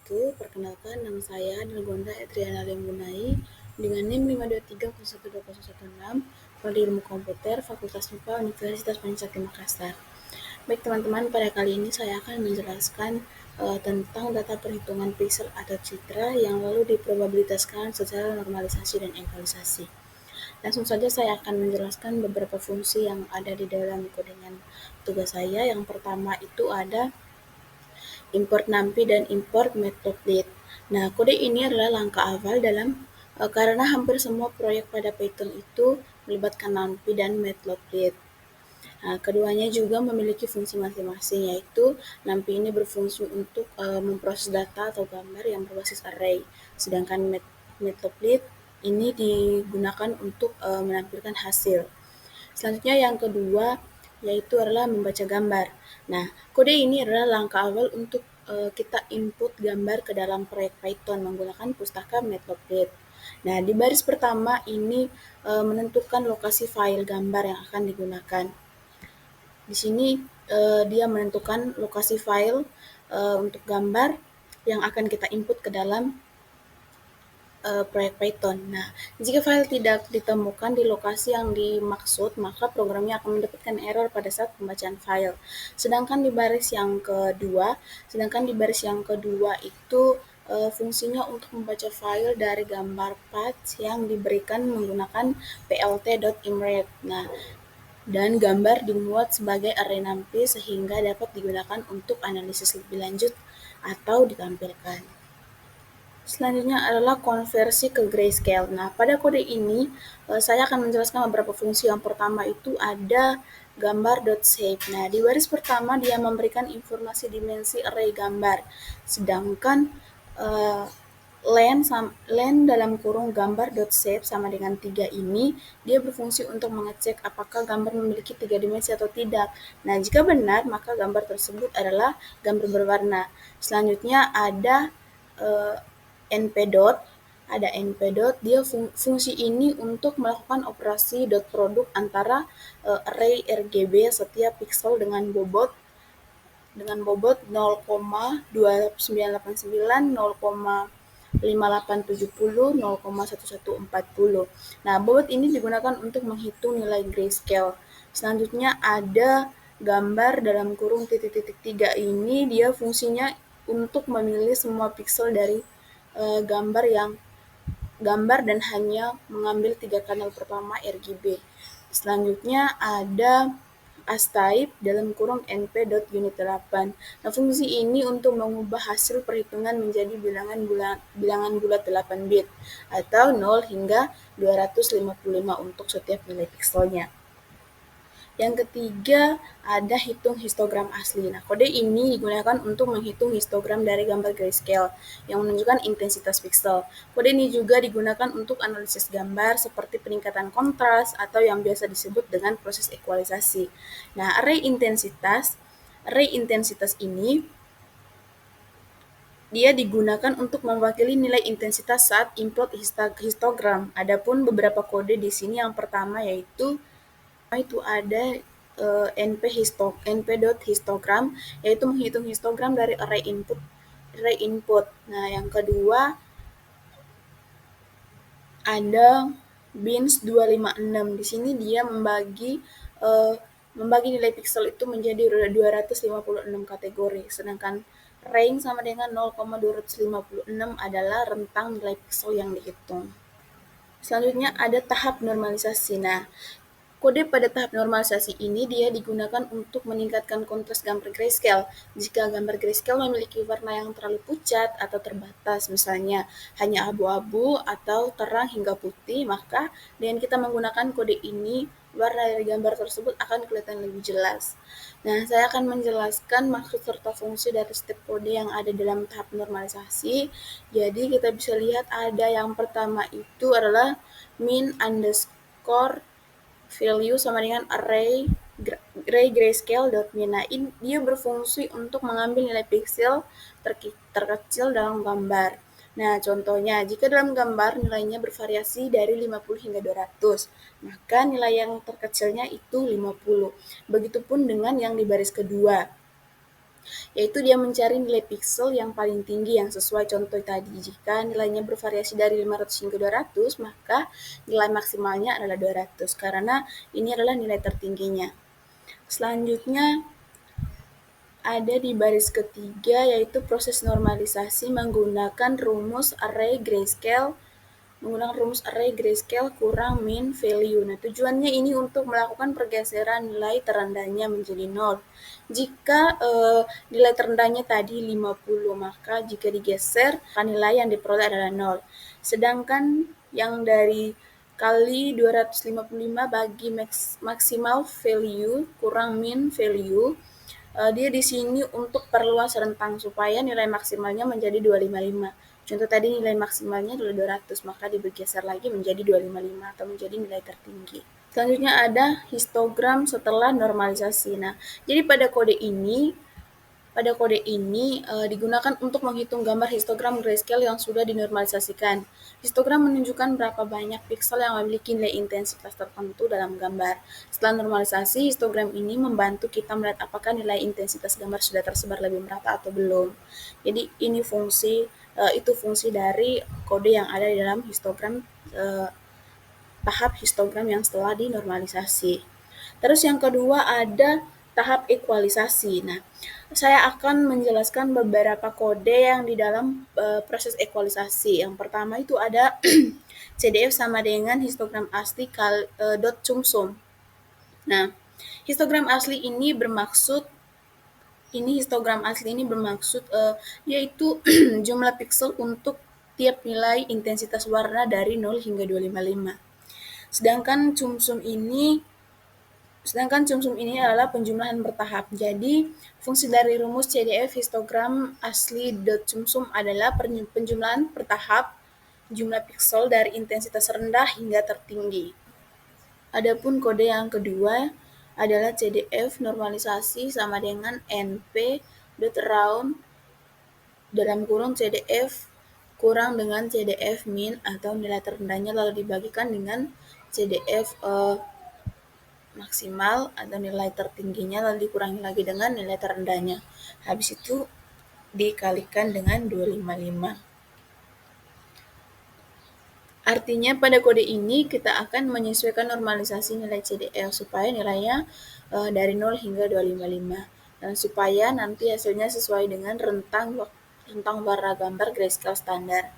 wabarakatuh. Perkenalkan, nama saya Nilgonda Etriana Lemgunai dengan NIM 523012016, Prodi Ilmu Komputer, Fakultas MIPA, Universitas Pancasila Makassar. Baik teman-teman, pada kali ini saya akan menjelaskan tentang data perhitungan pixel atau citra yang lalu diprobabilitaskan secara normalisasi dan enkalisasi. Langsung saja saya akan menjelaskan beberapa fungsi yang ada di dalam kodingan tugas saya. Yang pertama itu ada import NumPy dan import Matplotlib. Nah, kode ini adalah langkah awal karena hampir semua proyek pada Python itu melibatkan NumPy dan Matplotlib. Nah, keduanya juga memiliki fungsi masing-masing, yaitu NumPy ini berfungsi untuk memproses data atau gambar yang berbasis array, sedangkan Matplotlib ini digunakan untuk menampilkan hasil. Selanjutnya yang kedua yaitu adalah membaca gambar. Nah, kode ini adalah langkah awal untuk kita input gambar ke dalam proyek Python menggunakan pustaka Matplotlib. Nah, di baris pertama ini menentukan lokasi file gambar yang akan digunakan. Di sini dia menentukan lokasi file untuk gambar yang akan kita input ke dalam proyek Python. Nah, jika file tidak ditemukan di lokasi yang dimaksud, maka programnya akan mendapatkan error pada saat pembacaan file. Sedangkan di baris yang kedua itu fungsinya untuk membaca file dari gambar path yang diberikan menggunakan plt.imret. Nah, dan gambar dimuat sebagai array NumPy sehingga dapat digunakan untuk analisis lebih lanjut atau ditampilkan. Selanjutnya adalah konversi ke grayscale. Nah, pada kode ini saya akan menjelaskan beberapa fungsi. Yang pertama itu ada gambar.shape. Nah, di baris pertama dia memberikan informasi dimensi array gambar. Sedangkan len dalam kurung gambar.shape sama dengan 3 ini, dia berfungsi untuk mengecek apakah gambar memiliki 3 dimensi atau tidak. Nah, jika benar, maka gambar tersebut adalah gambar berwarna. Selanjutnya ada np-dot, dia fungsi ini untuk melakukan operasi dot product antara array RGB setiap pixel dengan bobot 0,2989, 0,5870, 0,1140. Nah, bobot ini digunakan untuk menghitung nilai grayscale. Selanjutnya ada gambar dalam kurung titik-titik 3 ini, dia fungsinya untuk memilih semua pixel dari gambar dan hanya mengambil 3 kanal pertama RGB. Selanjutnya ada astype dalam kurung np.unit8. Nah, fungsi ini untuk mengubah hasil perhitungan menjadi bilangan bulat 8 bit atau 0 hingga 255 untuk setiap nilai pixelnya. Yang ketiga ada hitung histogram asli. Nah, kode ini digunakan untuk menghitung histogram dari gambar grayscale yang menunjukkan intensitas pixel. Kode ini juga digunakan untuk analisis gambar seperti peningkatan kontras atau yang biasa disebut dengan proses ekualisasi. Nah, array intensitas ini dia digunakan untuk mewakili nilai intensitas saat input histogram. Adapun beberapa kode di sini yang pertama yaitu itu ada np.histogram yaitu menghitung histogram dari array input. Nah, yang kedua ada bins 256. Di sini dia membagi nilai pixel itu menjadi 256 kategori, sedangkan range sama dengan 0,256 adalah rentang nilai pixel yang dihitung. Selanjutnya ada tahap normalisasi. Nah, kode pada tahap normalisasi ini dia digunakan untuk meningkatkan kontras gambar grayscale. Jika gambar grayscale memiliki warna yang terlalu pucat atau terbatas, misalnya hanya abu-abu atau terang hingga putih, maka dengan kita menggunakan kode ini, warna dari gambar tersebut akan kelihatan lebih jelas. Nah, saya akan menjelaskan maksud serta fungsi dari setiap kode yang ada dalam tahap normalisasi. Jadi kita bisa lihat ada yang pertama itu adalah min underscore value sama dengan array grayscale.min. Nah, dia berfungsi untuk mengambil nilai pixel terkecil dalam gambar. Nah, contohnya, jika dalam gambar nilainya bervariasi dari 50 hingga 200, maka nilai yang terkecilnya itu 50. Begitupun dengan yang di baris kedua. yaitu dia mencari nilai piksel yang paling tinggi yang sesuai contoh tadi. Jika nilainya bervariasi dari 500 hingga 200, maka nilai maksimalnya adalah 200 karena ini adalah nilai tertingginya. Selanjutnya ada di baris ketiga, yaitu proses normalisasi menggunakan rumus array grayscale kurang min value. Nah, tujuannya ini untuk melakukan pergeseran nilai terendahnya menjadi 0. Jika nilai terendahnya tadi 50, maka jika digeser, nilai yang diperoleh adalah 0. Sedangkan yang dari kali 255 bagi maksimal value kurang min value, dia di sini untuk perluas rentang supaya nilai maksimalnya menjadi 255. Contoh tadi nilai maksimalnya adalah 200, maka dibergeser lagi menjadi 255 atau menjadi nilai tertinggi. Selanjutnya ada histogram setelah normalisasi. Nah, jadi pada kode ini digunakan untuk menghitung gambar histogram grayscale yang sudah dinormalisasikan. Histogram menunjukkan berapa banyak piksel yang memiliki nilai intensitas tertentu dalam gambar. Setelah normalisasi, histogram ini membantu kita melihat apakah nilai intensitas gambar sudah tersebar lebih merata atau belum. Jadi ini itu fungsi dari kode yang ada di dalam histogram, tahap histogram yang setelah dinormalisasi. Terus yang kedua ada tahap ekualisasi. Nah, saya akan menjelaskan beberapa kode yang di dalam proses ekualisasi. Yang pertama itu ada CDF sama dengan histogram asli dot sum. Nah, histogram asli ini bermaksud yaitu jumlah piksel untuk tiap nilai intensitas warna dari 0 hingga 255. Sedangkan sum-sum ini adalah penjumlahan bertahap. Jadi, fungsi dari rumus CDF histogram asli sum adalah penjumlahan bertahap jumlah piksel dari intensitas rendah hingga tertinggi. Adapun kode yang kedua adalah CDF normalisasi sama dengan np.round dalam kurung CDF kurang dengan CDF min atau nilai terendahnya lalu dibagikan dengan CDF maksimal atau nilai tertingginya lalu dikurangi lagi dengan nilai terendahnya. Habis itu dikalikan dengan 255. Artinya pada kode ini kita akan menyesuaikan normalisasi nilai CDF supaya nilainya dari 0 hingga 255 dan supaya nanti hasilnya sesuai dengan rentang warna gambar grayscale standar.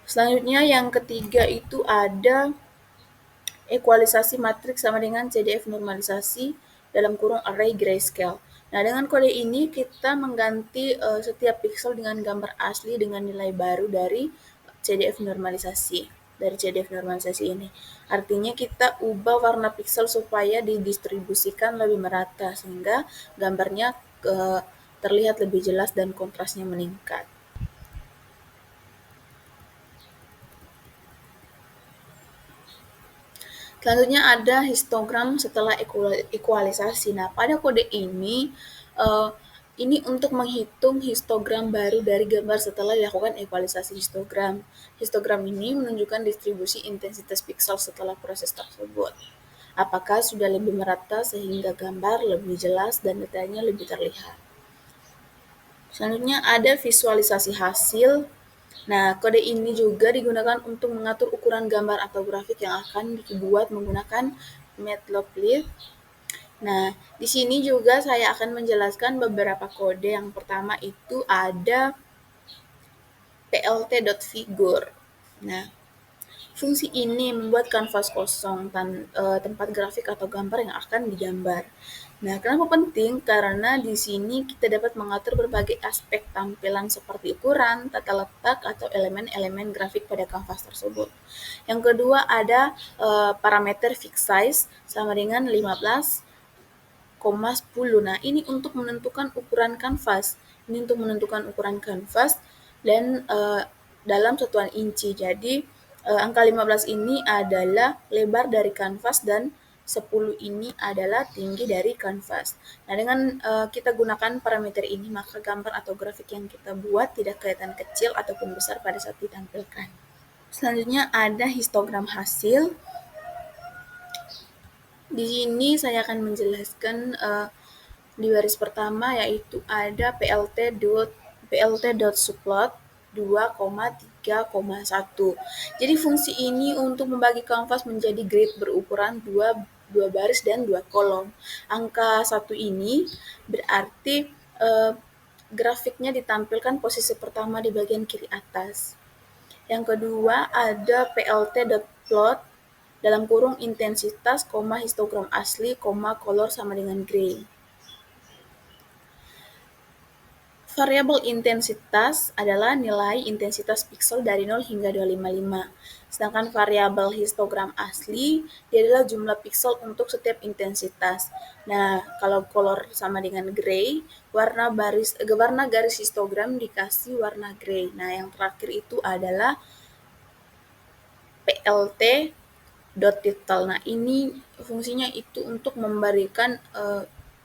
Selanjutnya yang ketiga itu ada ekualisasi matriks sama dengan CDF normalisasi dalam kurung array grayscale. Nah, dengan kode ini kita mengganti setiap piksel dengan gambar asli dengan nilai baru dari CDF normalisasi ini. Artinya kita ubah warna piksel supaya didistribusikan lebih merata sehingga gambarnya terlihat lebih jelas dan kontrasnya meningkat. Selanjutnya ada histogram setelah ekualisasi. Nah, pada kode ini untuk menghitung histogram baru dari gambar setelah dilakukan ekualisasi histogram. Histogram ini menunjukkan distribusi intensitas piksel setelah proses tersebut. Apakah sudah lebih merata sehingga gambar lebih jelas dan detailnya lebih terlihat. Selanjutnya ada visualisasi hasil. Nah, kode ini juga digunakan untuk mengatur ukuran gambar atau grafik yang akan dibuat menggunakan Matplotlib. Nah, di sini juga saya akan menjelaskan beberapa kode. Yang pertama itu ada plt.figure. Nah, fungsi ini membuat kanvas kosong tempat grafik atau gambar yang akan digambar. Nah, kenapa penting? Karena di sini kita dapat mengatur berbagai aspek tampilan seperti ukuran, tata letak, atau elemen-elemen grafik pada kanvas tersebut. Yang kedua ada parameter fix size sama dengan 15,10. Nah, ini untuk menentukan ukuran kanvas. Dan dalam satuan inci. Jadi, angka 15 ini adalah lebar dari kanvas dan 10 ini adalah tinggi dari kanvas. Nah, dengan kita gunakan parameter ini, maka gambar atau grafik yang kita buat tidak kelihatan kecil ataupun besar pada saat ditampilkan. Selanjutnya ada histogram hasil. Di sini saya akan menjelaskan Di baris pertama yaitu ada plt.subplot 2,3,1. Jadi fungsi ini untuk membagi kanvas menjadi grid berukuran dua baris dan 2 kolom. Angka 1 ini berarti grafiknya ditampilkan posisi pertama di bagian kiri atas. Yang kedua ada plt.plot dalam kurung intensitas, histogram asli, color sama dengan gray. Variabel intensitas adalah nilai intensitas piksel dari 0 hingga 255. Sedangkan variabel histogram asli dia adalah jumlah piksel untuk setiap intensitas. Nah, kalau color sama dengan gray, warna garis histogram dikasih warna gray. Nah, yang terakhir itu adalah plt dot title. Nah, ini fungsinya itu untuk memberikan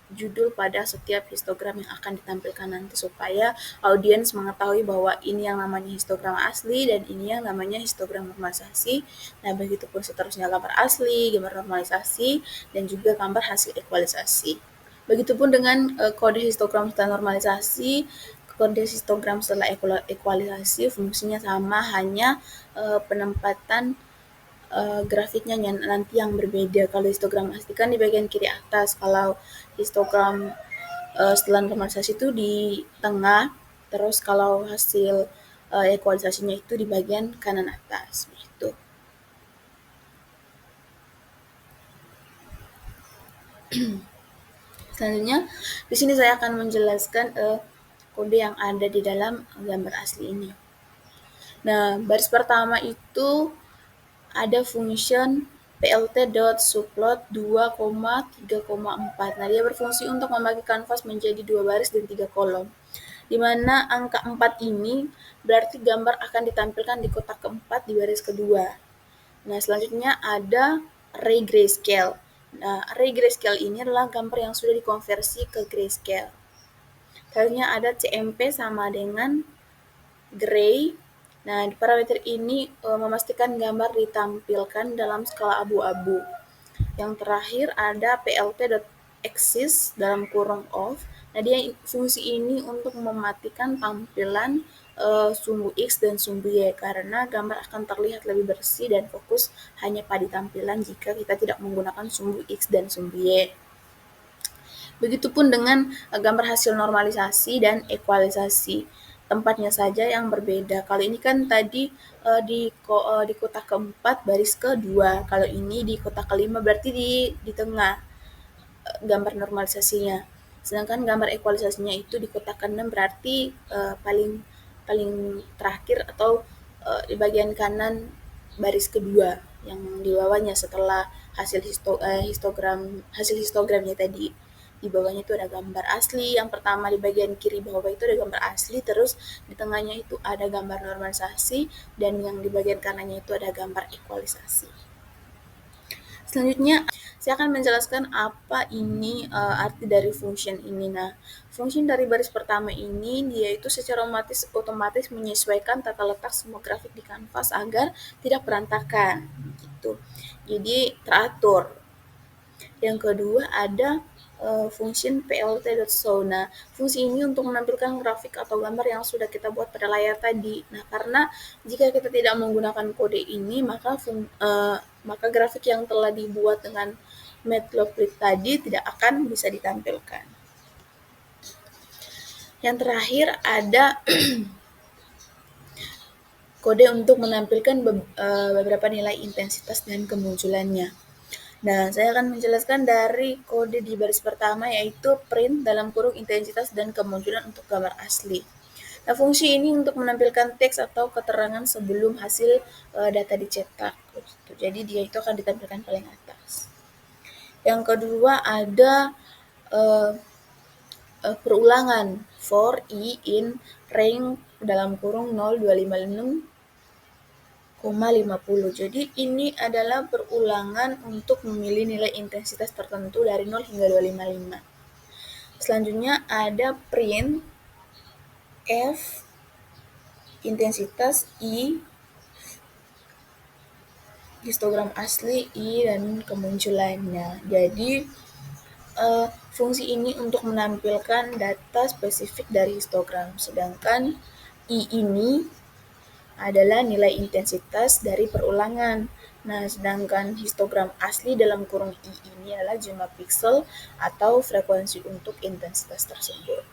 judul pada setiap histogram yang akan ditampilkan nanti supaya audiens mengetahui bahwa ini yang namanya histogram asli dan ini yang namanya histogram normalisasi. Nah, begitupun seterusnya gambar asli, gambar normalisasi, dan juga gambar hasil ekualisasi. Begitupun dengan kode histogram setelah normalisasi, kode histogram setelah ekualisasi fungsinya sama, hanya penempatan grafiknya nanti yang berbeda. Kalau histogram asli kan di bagian kiri atas, kalau histogram setelah normalisasi itu di tengah, terus kalau hasil ekualisasinya itu di bagian kanan atas, begitu. Selanjutnya, di sini saya akan menjelaskan kode yang ada di dalam gambar asli ini. Nah, baris pertama itu ada function plt.subplot 2,3,4. Nah, dia berfungsi untuk membagi kanvas menjadi 2 baris dan 3 kolom. Di mana angka 4 ini berarti gambar akan ditampilkan di kotak keempat di baris kedua. Nah, selanjutnya ada array grayscale. Nah, array grayscale ini adalah gambar yang sudah dikonversi ke grayscale. Selanjutnya ada CMP sama dengan gray. Nah, parameter ini memastikan gambar ditampilkan dalam skala abu-abu. Yang terakhir ada plt.axis dalam kurung off. Nah, dia fungsi ini untuk mematikan tampilan sumbu X dan sumbu Y karena gambar akan terlihat lebih bersih dan fokus hanya pada tampilan jika kita tidak menggunakan sumbu X dan sumbu Y. Begitupun dengan gambar hasil normalisasi dan ekualisasi. Tempatnya saja yang berbeda. Kalau ini kan tadi di kotak keempat baris kedua. Kalau ini di kotak kelima berarti di tengah gambar normalisasinya. Sedangkan gambar ekualisasinya itu di kotak keenam berarti paling terakhir atau di bagian kanan baris kedua yang di bawahnya setelah hasil histogramnya tadi. Di bawahnya itu ada gambar asli, yang pertama di bagian kiri bawah itu ada gambar asli, terus di tengahnya itu ada gambar normalisasi, dan yang di bagian kanannya itu ada gambar ekualisasi. Selanjutnya, saya akan menjelaskan apa ini arti dari function ini. Nah, function dari baris pertama ini dia itu secara otomatis menyesuaikan tata letak semua grafik di kanvas agar tidak berantakan gitu. Jadi teratur. Yang kedua ada function plt.show. Nah, fungsi ini untuk menampilkan grafik atau gambar yang sudah kita buat pada layar tadi. Nah, karena jika kita tidak menggunakan kode ini, maka grafik yang telah dibuat dengan Matplotlib tadi tidak akan bisa ditampilkan. Yang terakhir ada kode untuk menampilkan beberapa nilai intensitas dan kemunculannya. Nah, saya akan menjelaskan dari kode di baris pertama yaitu print dalam kurung intensitas dan kemunculan untuk gambar asli. Nah, fungsi ini untuk menampilkan teks atau keterangan sebelum hasil data dicetak. Jadi dia itu akan ditampilkan paling atas. Yang kedua ada perulangan for i in range dalam kurung 0,256,50. Jadi ini adalah perulangan untuk memilih nilai intensitas tertentu dari 0 hingga 255. Selanjutnya ada print f intensitas i, histogram asli i, dan kemunculannya. Jadi fungsi ini untuk menampilkan data spesifik dari histogram, sedangkan I ini adalah nilai intensitas dari perulangan. Nah, sedangkan histogram asli dalam kurung I ini adalah jumlah piksel atau frekuensi untuk intensitas tersebut.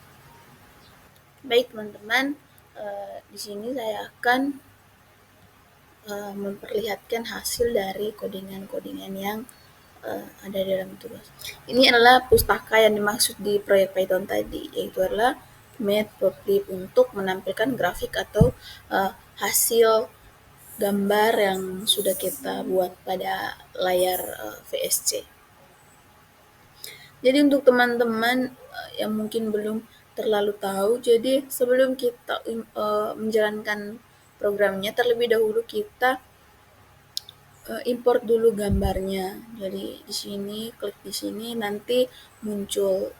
Baik teman-teman, di sini saya akan memperlihatkan hasil dari codingan-codingan yang ada di dalam tugas. Ini adalah pustaka yang dimaksud di proyek Python tadi, yaitu adalah matplotlib untuk menampilkan grafik atau hasil gambar yang sudah kita buat pada layar VSC. Jadi untuk teman-teman yang mungkin belum terlalu tahu, jadi sebelum kita menjalankan programnya, terlebih dahulu kita import dulu gambarnya. Jadi di sini klik di sini nanti muncul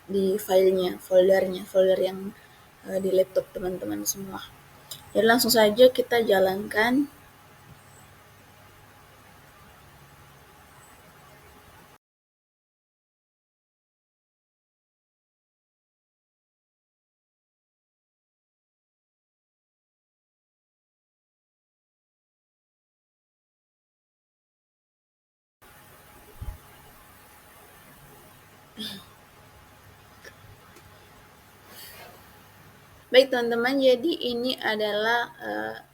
di filenya, folder yang di laptop teman-teman semua. Jadi langsung saja kita jalankan. Baik teman-teman, jadi ini adalah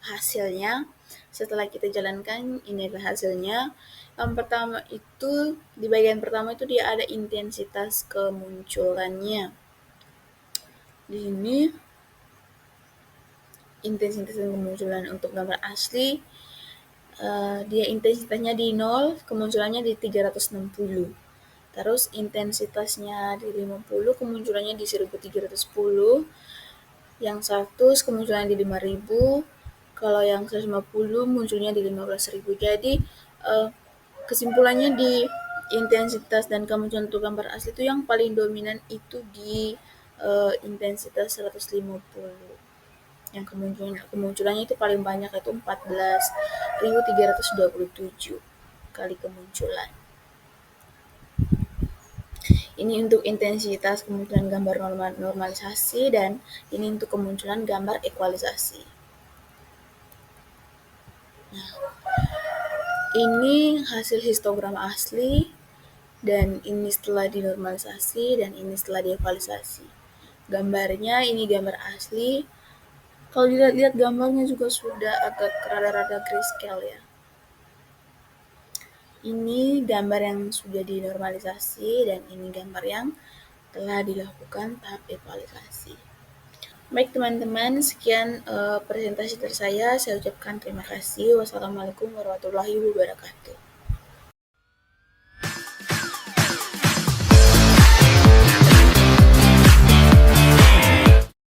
hasilnya. Setelah kita jalankan, ini adalah hasilnya. Yang pertama itu, di bagian pertama itu dia ada intensitas kemunculannya. Di sini, intensitas kemunculan untuk gambar asli, dia intensitasnya di 0, kemunculannya di 360. Terus intensitasnya di 50, kemunculannya di 1310. Yang 100 kemunculan di 5.000, kalau yang 150 munculnya di 15.000. Jadi kesimpulannya di intensitas dan kemunculan untuk gambar asli itu yang paling dominan itu di intensitas 150. Yang kemunculannya itu paling banyak, itu 14.327 kali kemunculan. Ini untuk intensitas kemunculan gambar normalisasi, dan ini untuk kemunculan gambar ekualisasi. Nah, ini hasil histogram asli, dan ini setelah dinormalisasi, dan ini setelah diekualisasi. Gambarnya ini gambar asli. Kalau dilihat gambarnya juga sudah agak rada-rada grayscale ya. Ini gambar yang sudah dinormalisasi, dan ini gambar yang telah dilakukan tahap ekualisasi. Baik teman-teman, sekian presentasi dari saya ucapkan terima kasih. Wassalamualaikum warahmatullahi wabarakatuh.